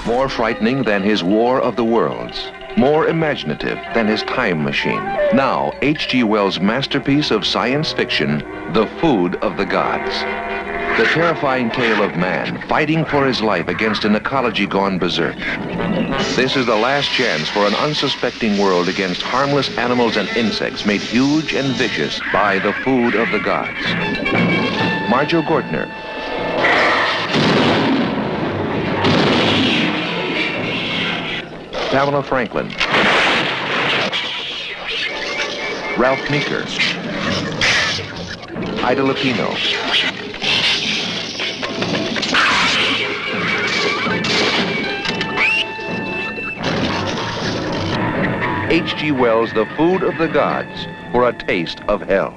More frightening than his War of the Worlds. More imaginative than his Time Machine. Now, H.G. Wells' masterpiece of science fiction, The Food of the Gods. The terrifying tale of man fighting for his life against an ecology gone berserk. This is the last chance for an unsuspecting world against harmless animals and insects made huge and vicious by the food of the gods. Marjoe Gortner. Pamela Franklin. Ralph Meeker. Ida Lupino. H.G. Wells' The Food of the Gods, for a taste of hell.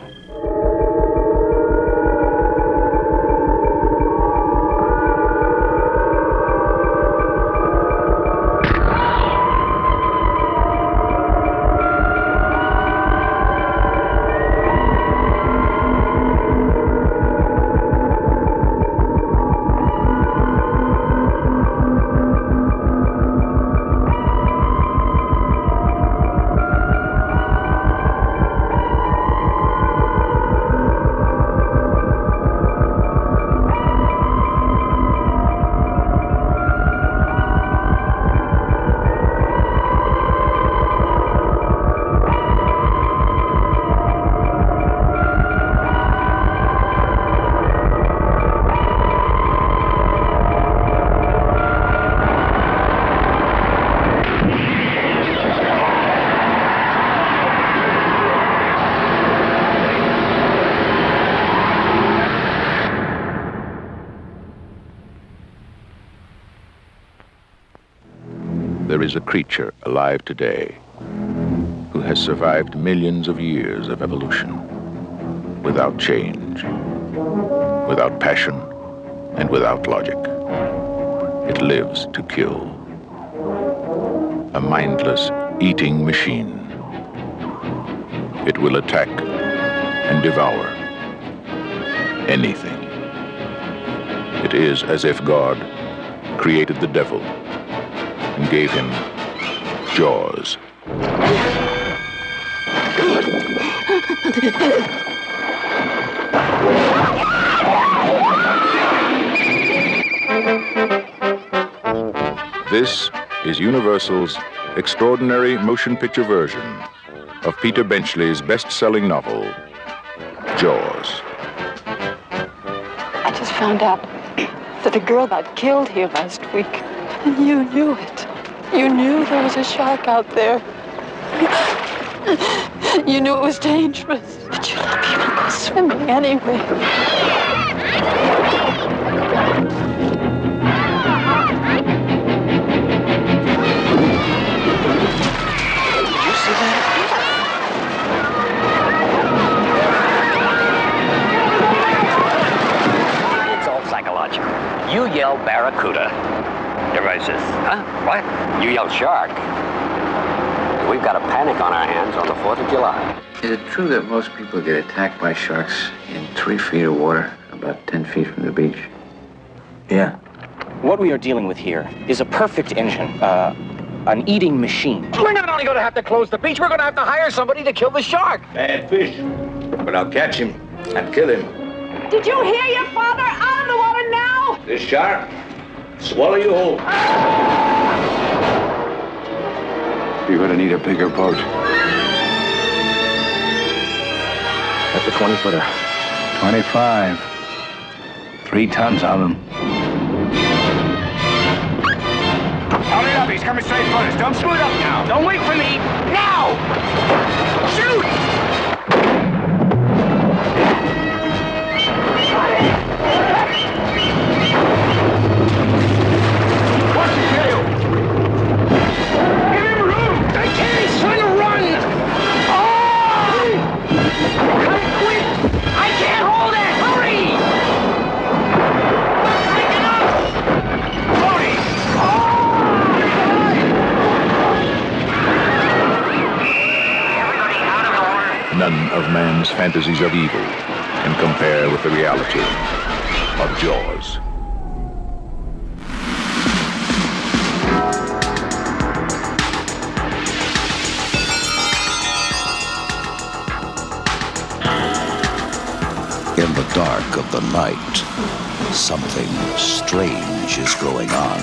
There is a creature alive today who has survived millions of years of evolution without change, without passion, and without logic. It lives to kill. A mindless eating machine. It will attack and devour anything. It is as if God created the devil and gave him jaws. This is Universal's extraordinary motion picture version of Peter Benchley's best-selling novel, Jaws. I just found out that a girl got killed here last week, and you knew it. You knew there was a shark out there. You knew it was dangerous, but you let people go swimming anyway. Did you see that? It's all psychological. You yell barracuda. Everybody says, huh? What? You yell shark. We've got a panic on our hands on the 4th of July. Is it true that most people get attacked by sharks in 3 feet of water, about 10 feet from the beach? Yeah. What we are dealing with here is a perfect engine, an eating machine. We're not only going to have to close the beach, we're going to have to hire somebody to kill the shark. Bad fish. But I'll catch him and kill him. Did you hear your father? Out of the water now! This shark, swallow you whole. You're gonna need a bigger boat. That's a 20-footer. 25. 3 tons of them. Hurry up, he's coming straight for us. Don't screw it up now. Don't wait for me. Now! Shoot! What's he do? Give him room! I can't! He's trying to run! Oh! Quit! I can't hold it! Hurry! Break it up! Hurry! None of man's fantasies of evil can compare with the reality of Jaws. In the dark of the night, something strange is going on.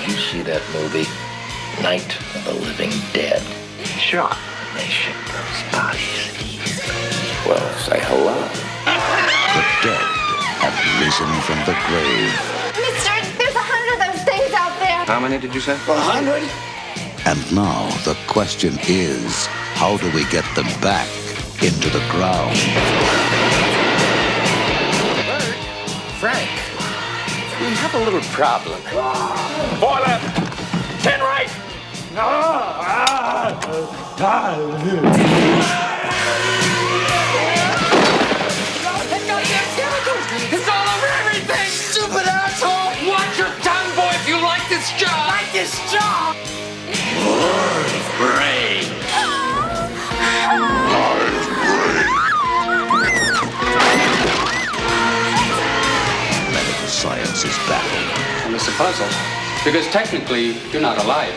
You see that movie, Night of the Living Dead? Sure. They ship those bodies east. Well, say hello. The dead have risen from the grave. Mister, there's 100 of those things out there. How many did you say? 100? And now the question is, how do we get them back into the ground? Bert, Frank, we have a little problem. 4 left. 10 right. It's all over everything! Stupid asshole! Watch your tongue, boy, if you like this job! Like this job! Medical science is baffled. It's a puzzle, because technically, you're not alive.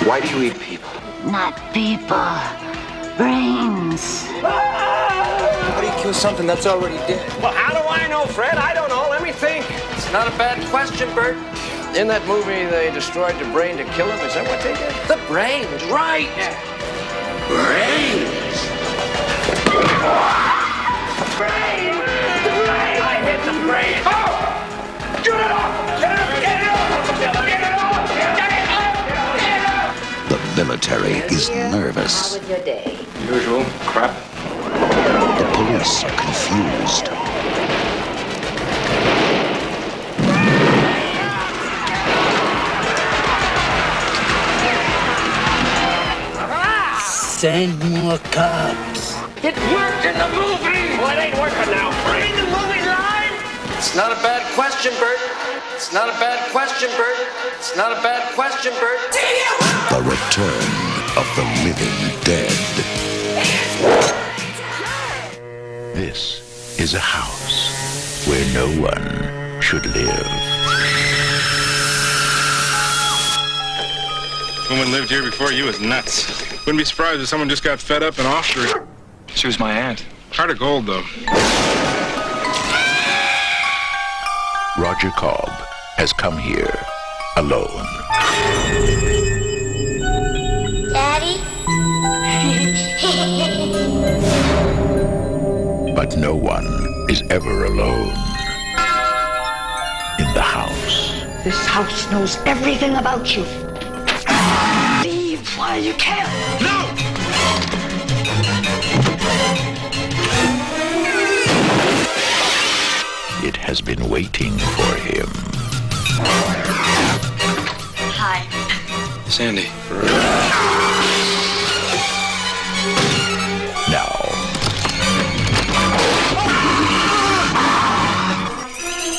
Why do you eat people? Not people. Brains. How do you kill something that's already dead? Well, how do I know, Fred? I don't know. Let me think. It's not a bad question, Bert. In that movie, they destroyed the brain to kill him. Is that what they did? The brains, right. Brains. Brain! The brain! I hit the brain! Oh! Get it off! Get it off! Get it off! Get it off! Get it off! Get it off! The military is nervous. How was your day? Usual crap. The police are confused. Send more cops. It worked in the movie! Well, it ain't working now. Bring the movie line! It's not a bad question, Bert. It's not a bad question, Bert. It's not a bad question, Bert. The return of the living dead. This is a house where no one should live. Woman lived here before you was nuts. Wouldn't be surprised if someone just got fed up and offed her. She was my aunt. Heart of gold, though. Roger Cobb has come here alone. Daddy? But no one is ever alone in the house. This house knows everything about you. Leave while you can. No! It has been waiting for him. Hi. Sandy. Now,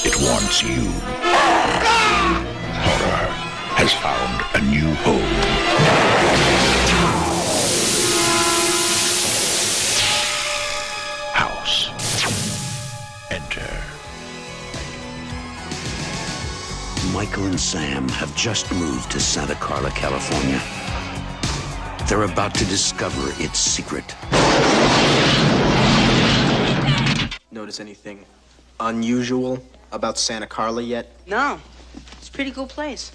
it wants you. Horror has found a new home. House. Enter. Michael and Sam have just moved to Santa Carla, California. They're about to discover its secret. Notice anything unusual about Santa Carla yet? No. It's a pretty cool place.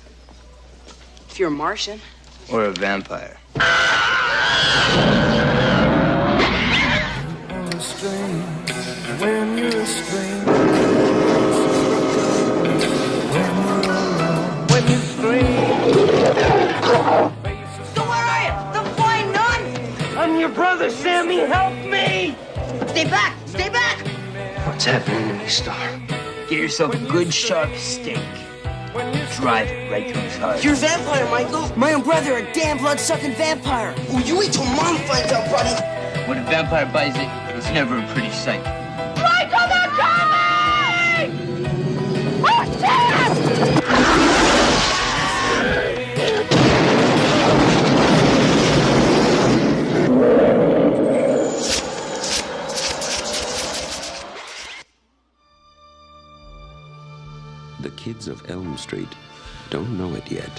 If you're a Martian. Or a vampire. When you're a stranger, when you scream. So where are you? The flying nun? I'm your brother, Sammy. Help me! Stay back! Stay back! What's happening to me, Star? Get yourself a good sharp steak. Drive it right to his heart. You're a vampire, Michael. My own brother, a damn blood-sucking vampire. Oh, you wait till Mom finds out, buddy. When a vampire buys it, it's never a pretty sight. Michael, they're coming! Oh, shit! The kids of Elm Street don't know it yet,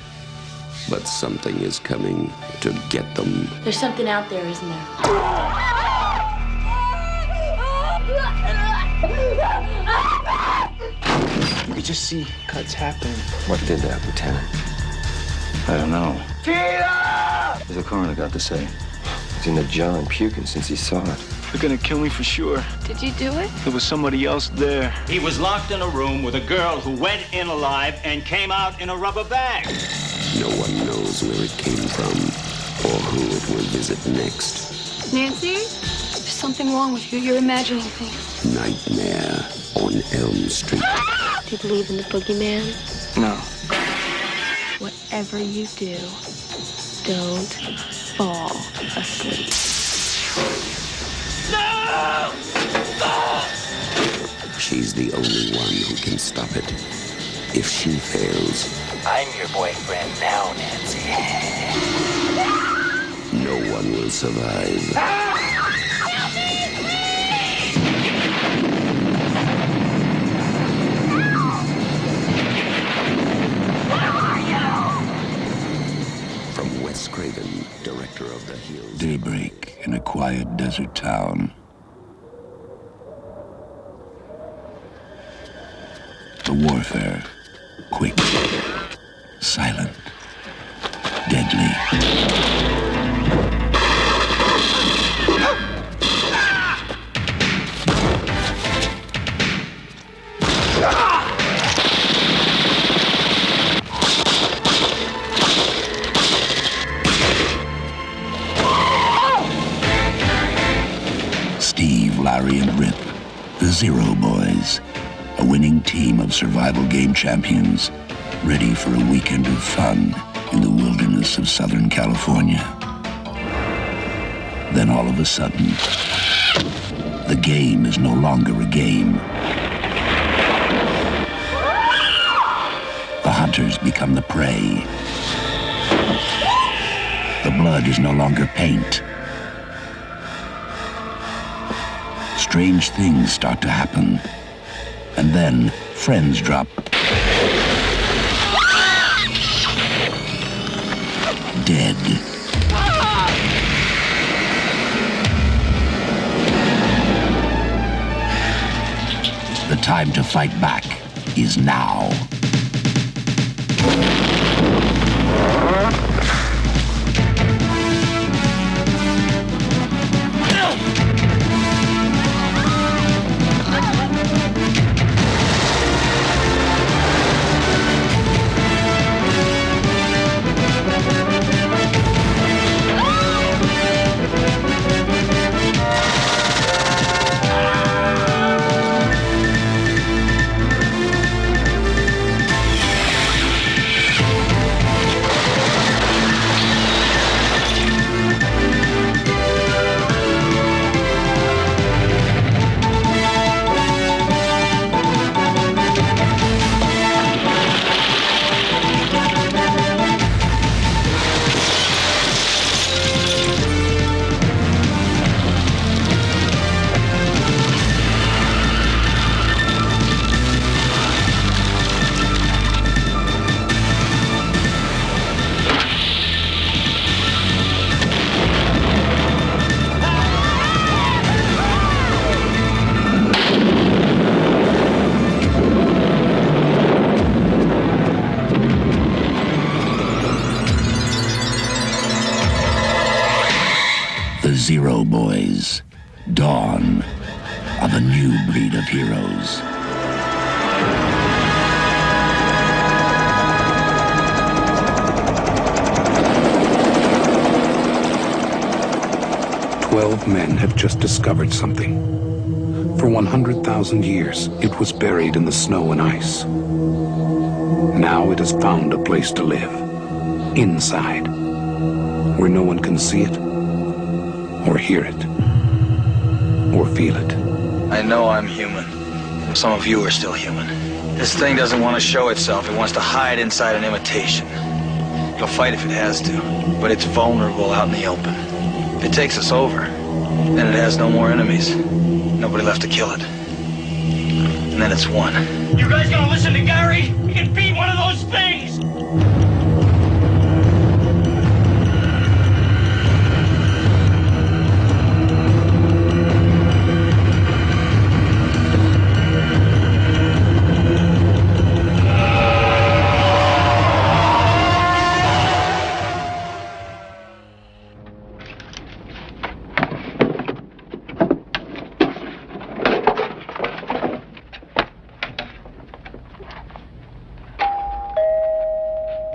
but something is coming to get them. There's something out there, isn't there? We just see cuts happen. What did that, Lieutenant? I don't know. Tina! What's the coroner got to say? He's in the jar and puking since he saw it. They're gonna kill me for sure. Did you do it? There was somebody else there. He was locked in a room with a girl who went in alive and came out in a rubber bag. No one knows where it came from or who it will visit next. Nancy? There's something wrong with you. You're imagining things. Nightmare on Elm Street. Do you believe in the boogeyman? No. Whatever you do, don't fall asleep. No! She's the only one who can stop it. If she fails, I'm your boyfriend now, Nancy. no one will survive. From Wes Craven, director of The Hills. Daybreak in a quiet desert town. The warfare, quick, silent, deadly. Steve, Larry, and Rip, the Zero Boys. A winning team of survival game champions, ready for a weekend of fun in the wilderness of Southern California. Then all of a sudden, the game is no longer a game. The hunters become the prey. The blood is no longer paint. Strange things start to happen. And then, friends drop dead. The time to fight back is now. Zero Boys, dawn of a new breed of heroes. "12 men have just discovered something. For 100,000 years, it was buried in the snow and ice. Now it has found a place to live, inside, where no one can see it, or hear it, or feel it. I know I'm human. Some of you are still human. This thing doesn't want to show itself. It wants to hide inside an imitation. It'll fight if it has to, but it's vulnerable out in the open. If it takes us over, then it has no more enemies. Nobody left to kill it. and then it's one. You guys gonna listen to Gary? He can beat one of those things!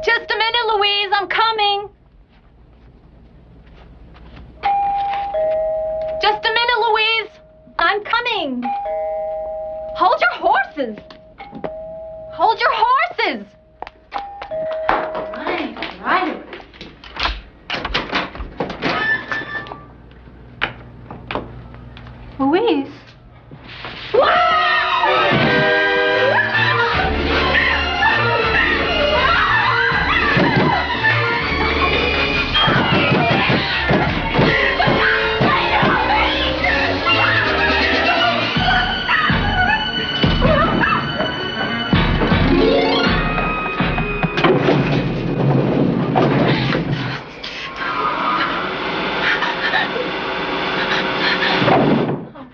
Just a minute, Louise. I'm coming. Just a minute, Louise. I'm coming. Hold your horses. Hold your horses. Right. Louise.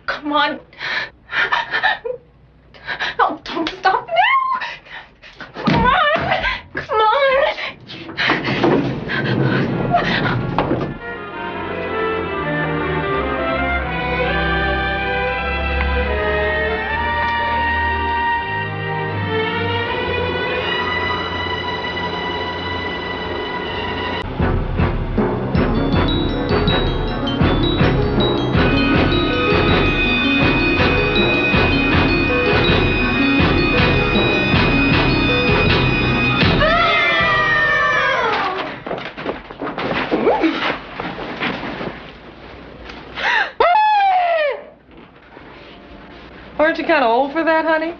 Come on. Oh, don't stop now. Come on. Come on. Aren't you kind of old for that, honey?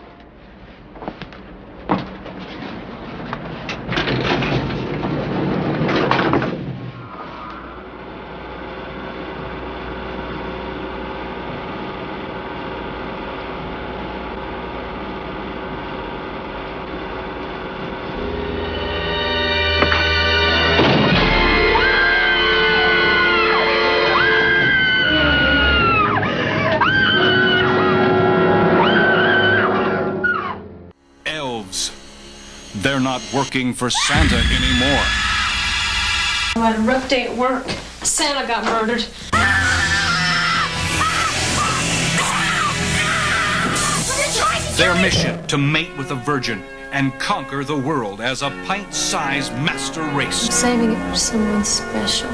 They're not working for Santa anymore. I had a rough day at work. Santa got murdered. Their mission to mate with a virgin and conquer the world as a pint-sized master race. I'm saving it for someone special.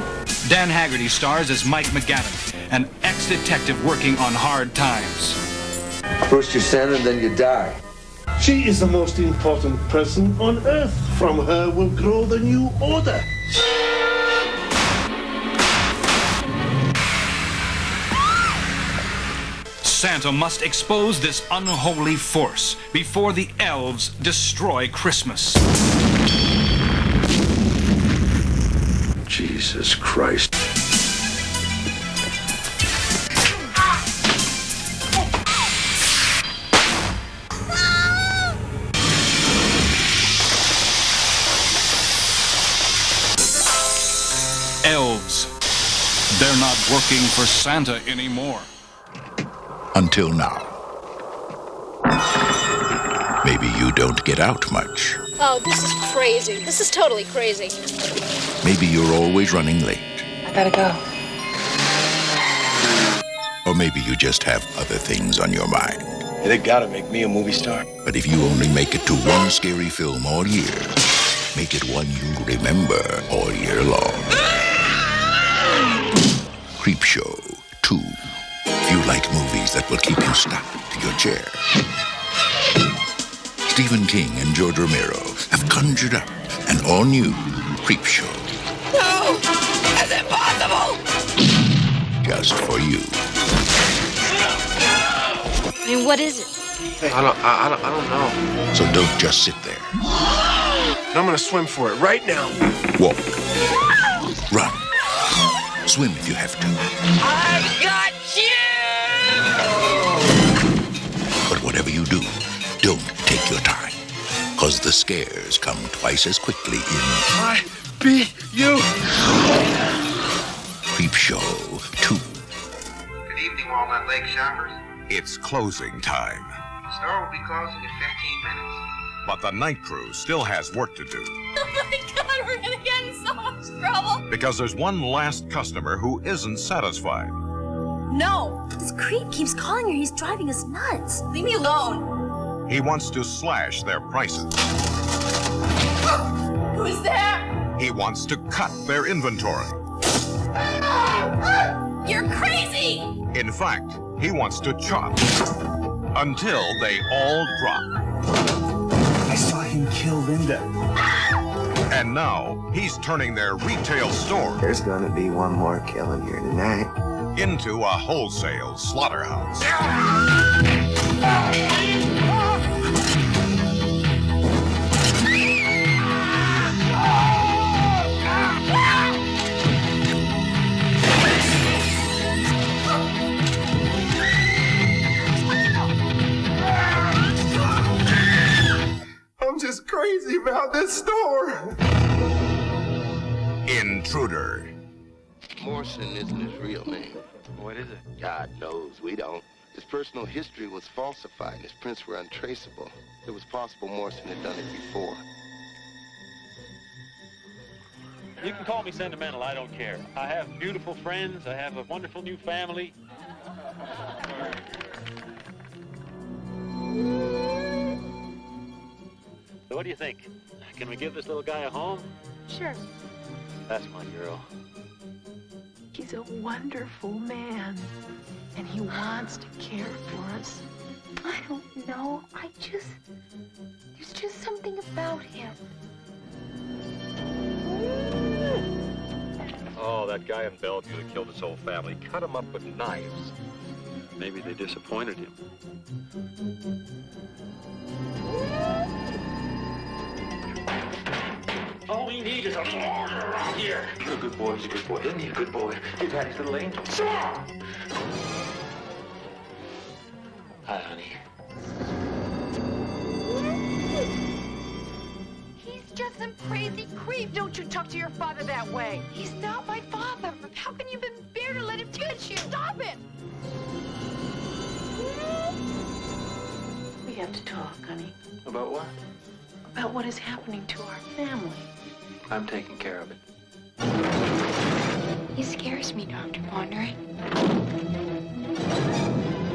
Dan Haggerty stars as Mike McGavin, an ex-detective working on hard times. First you Santa, then you die. She is the most important person on Earth. From her will grow the new order. Santa must expose this unholy force before the elves destroy Christmas. Jesus Christ. Elves. They're not working for Santa anymore. Until now. Maybe you don't get out much. Oh, this is crazy. This is totally crazy. Maybe you're always running late. I gotta go. Or maybe you just have other things on your mind. Yeah, they gotta make me a movie star. But if you only make it to one scary film all year, make it one you remember all year long. Creepshow 2. If you like movies that will keep you stuck to your chair. Stephen King and George Romero have conjured up an all-new Creepshow. No! That's impossible! Just for you. I mean, what is it? Hey, I don't know. So don't just sit there. I'm gonna swim for it right now. Walk. Run. Swim if you have to. I got you! But whatever you do, scares come twice as quickly in I beat you. Creepshow 2. Good evening, Walnut Lake shoppers. It's closing time. The store will be closing in 15 minutes. But the night crew still has work to do. Oh my God, we're gonna get in so much trouble. Because there's one last customer who isn't satisfied. No! This creep keeps calling her. He's driving us nuts. Leave me alone. He wants to slash their prices. Who's there? He wants to cut their inventory. You're crazy! In fact, he wants to chop until they all drop. I saw him kill Linda. And now he's turning their retail store. There's gonna be one more killing here tonight. Into a wholesale slaughterhouse. I'm just crazy about this store. Intruder. Morrison isn't his real name. What is it? God knows, we don't. His personal history was falsified and his prints were untraceable. It was possible Morrison had done it before. You can call me sentimental, I don't care. I have beautiful friends, I have a wonderful new family. So what do you think? Can we give this little guy a home? Sure. That's my girl. He's a wonderful man, and he wants to care for us. I don't know. There's just something about him. Oh, that guy in Bellevue that killed his whole family. Cut him up with knives. Maybe they disappointed him. All we need is a lawyer around here. You're a good boy. He's a good boy. Isn't he a good boy? Your daddy's little angel. Sure. Hi, honey. He's just some crazy creep. Don't you talk to your father that way. He's not my father. How can you even bear to let him touch you? Stop it! We have to talk, honey, About what? about what is happening to our family. I'm taking care of it. He scares me, Dr. Pondering.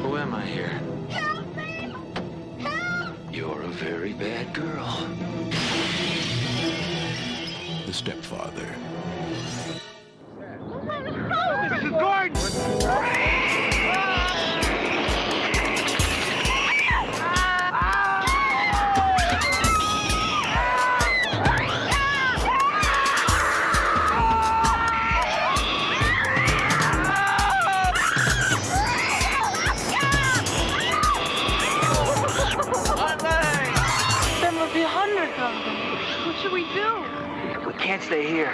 Who am I here? Help me! Help! You're a very bad girl. The stepfather. Mrs. Gordon! There must be hundreds of them. What should we do? We can't stay here.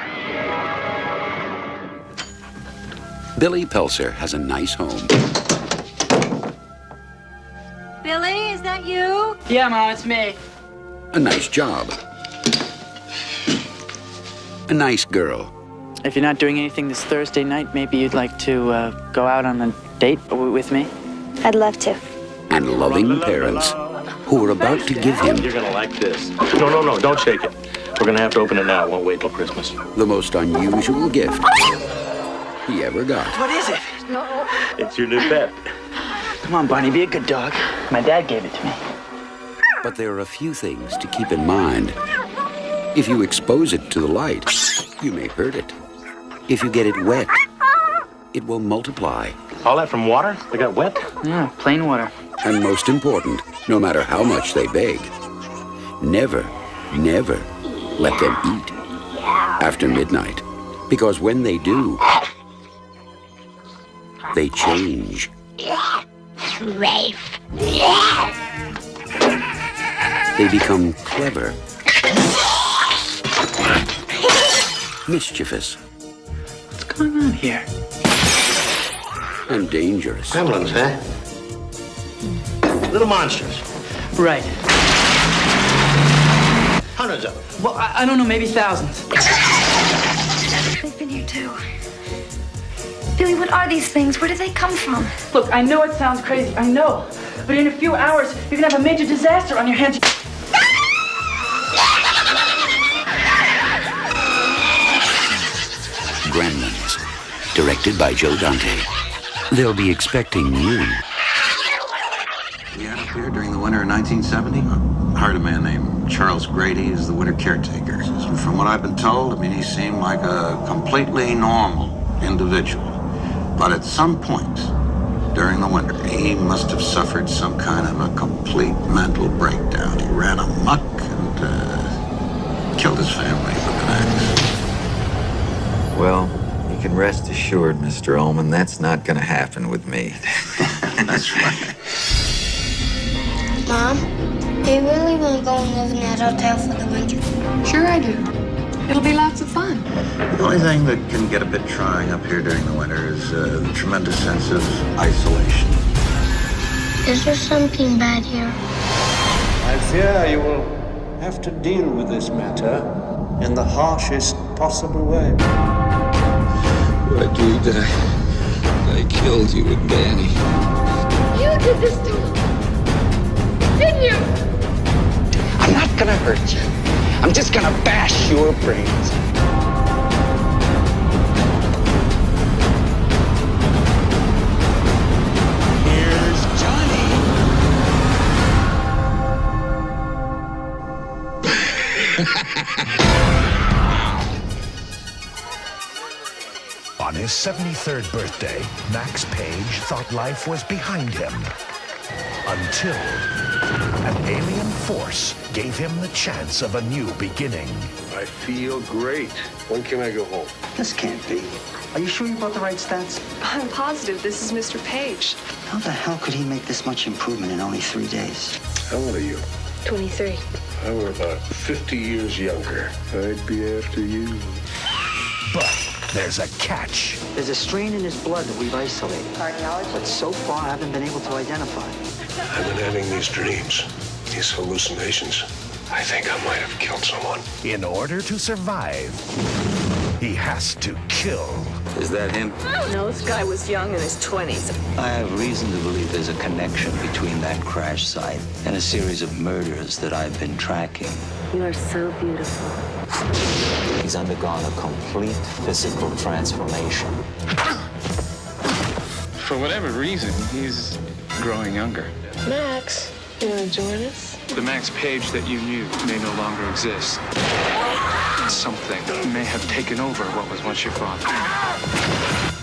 Billy Peltzer has a nice home. Billy, is that you? Yeah, Mom, it's me. A nice job. A nice girl. If you're not doing anything this Thursday night, maybe you'd like to go out on a date with me? I'd love to. And loving parents who are about to give him You're gonna like this. No, don't shake it. We're gonna have to open it now. It won't wait till Christmas. the most unusual gift he ever got. What is it? It's your new pet. Come on, Barney, be a good dog. My dad gave it to me. But there are a few things to keep in mind. If you expose it to the light, you may hurt it. If you get it wet, it will multiply. All that from water? They got wet? Yeah, plain water. And most important, no matter how much they beg, never let them eat after midnight. Because when they do, they change. Rafe. They become clever, mischievous. What's going on here? And dangerous. Gremlins, huh? Little monsters. Right. percentage of it? Well, I don't know, maybe thousands. They've been here too. Billy, what are these things? Where did they come from? Look, I know it sounds crazy, I know. But in a few hours, you're gonna have a major disaster on your hands. Gremlins, directed by Joe Dante. They'll be expecting you. We had up here during the winter of 1970. I hired a man named Charles Grady as the winter caretaker. And from what I've been told, I mean, he seemed like a completely normal individual. But at some point during the winter, he must have suffered some kind of a complete mental breakdown. He ran amok and killed his family with an axe. Well, you can rest assured, Mr. Ullman, that's not going to happen with me. That's right. Mom, do you really want to go and live in that hotel for the winter? Sure I do. It'll be lots of fun. The only thing that can get a bit trying up here during the winter is the tremendous sense of isolation. Is there something bad here? I fear you will have to deal with this matter in the harshest possible way. I do that I killed you and Danny. You did this to me, didn't you? I'm not gonna hurt you. I'm just gonna bash your brains. Here's Johnny. On his 73rd birthday, Max Page thought life was behind him. Until an alien force gave him the chance of a new beginning. I feel great. When can I go home? This can't be. Are you sure you brought the right stats? I'm positive this is Mr. Page. How the hell could he make this much improvement in only 3 days? How old are you? 23. I were about 50 years younger. I'd be after you. But there's a catch. There's a strain in his blood that we've isolated. Cardiology? But so far, I haven't been able to identify. I've been having these dreams, these hallucinations. I think I might have killed someone. In order to survive, he has to kill. Is that him? No, this guy was young in his 20s. I have reason to believe there's a connection between that crash site and a series of murders that I've been tracking. You are so beautiful. He's undergone a complete physical transformation. For whatever reason, he's growing younger. Max, you want to join us? The Max Page that you knew may no longer exist. Something may have taken over what was once your father.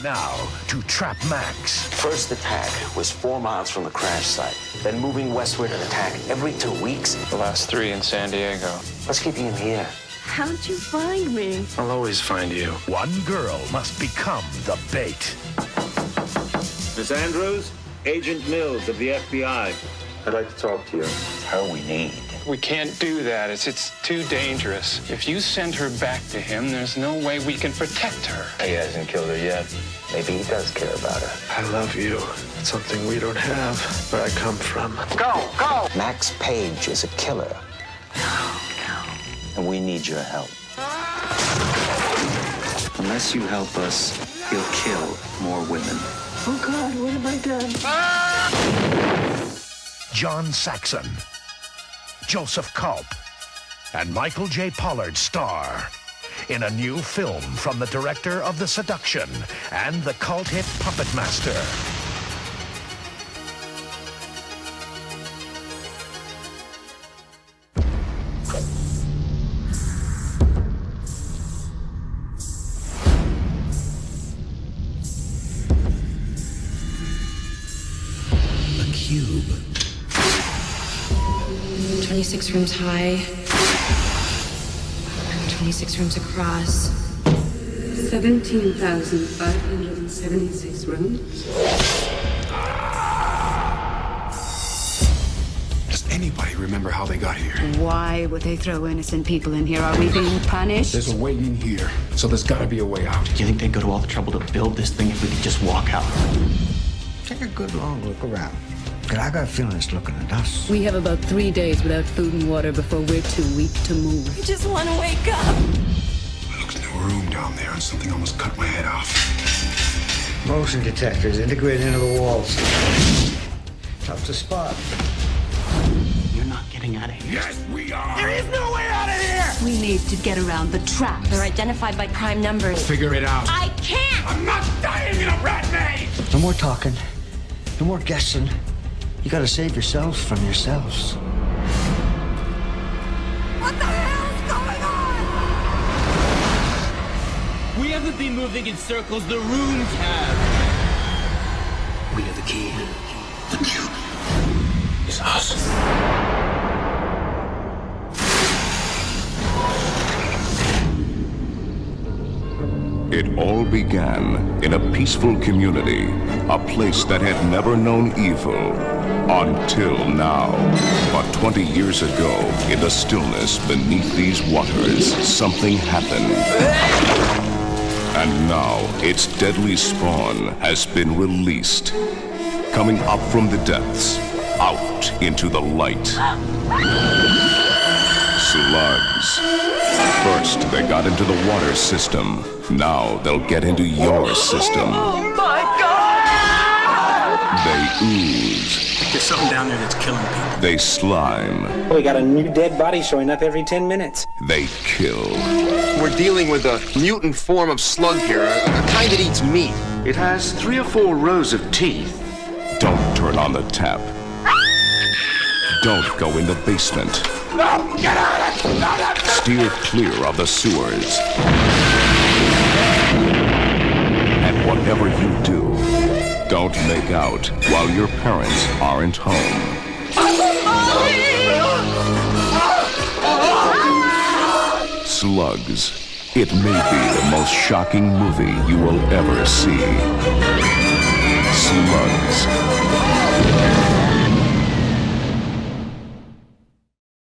Now, to trap Max. First attack was 4 miles from the crash site. Then moving westward, an attack every 2 weeks. The last 3 in San Diego. What's keeping him here? How'd you find me? I'll always find you. One girl must become the bait. Miss Andrews, Agent Mills of the FBI. I'd like to talk to you. Her we need. We can't do that. It's too dangerous. If you send her back to him, there's no way we can protect her. He hasn't killed her yet. Maybe he does care about her. I love you. It's something we don't have where I come from. Go, go! Max Page is a killer. No. And we need your help. Unless you help us, he'll kill more women. Oh, God, what have I done? John Saxon, Joseph Culp, and Michael J. Pollard star in a new film from the director of The Seduction and the cult hit Puppet Master. A cube. 26 rooms high, 26 rooms across. 17,576 rooms. Does anybody remember how they got here? Why would they throw innocent people in here? Are we being punished? There's a way in here, so there's gotta be a way out. Do you think they'd go to all the trouble to build this thing if we could just walk out? Take a good long look around. But I got a feeling it's looking at us. We have about 3 days without food and water before we're too weak to move. I just want to wake up. I looked into a room down there and something almost cut my head off. Motion detectors integrated into the walls. Tough to spot. You're not getting out of here. Yes, we are! There is no way out of here! We need to get around the traps. They're identified by prime numbers. Figure it out. I can't! I'm not dying in a rat maze! No more talking. No more guessing. You gotta save yourselves from yourselves. What the hell's going on? We haven't been moving in circles, the rooms have. We are the key. The cube is us. It all began in a peaceful community, a place that had never known evil until now. But 20 years ago, in the stillness beneath these waters, something happened. And now, its deadly spawn has been released, coming up from the depths, out into the light. Slugs. First, they got into the water system. Now they'll get into your system. Oh my God! They ooze. There's something down there that's killing people. They slime. We got a new dead body showing up every 10 minutes. They kill. We're dealing with a mutant form of slug here, a kind that eats meat. It has 3 or 4 rows of teeth. Don't turn on the tap. Don't go in the basement. No! Get out of it! Steer clear of the sewers. And whatever you do, don't make out while your parents aren't home. Slugs. It may be the most shocking movie you will ever see. Slugs.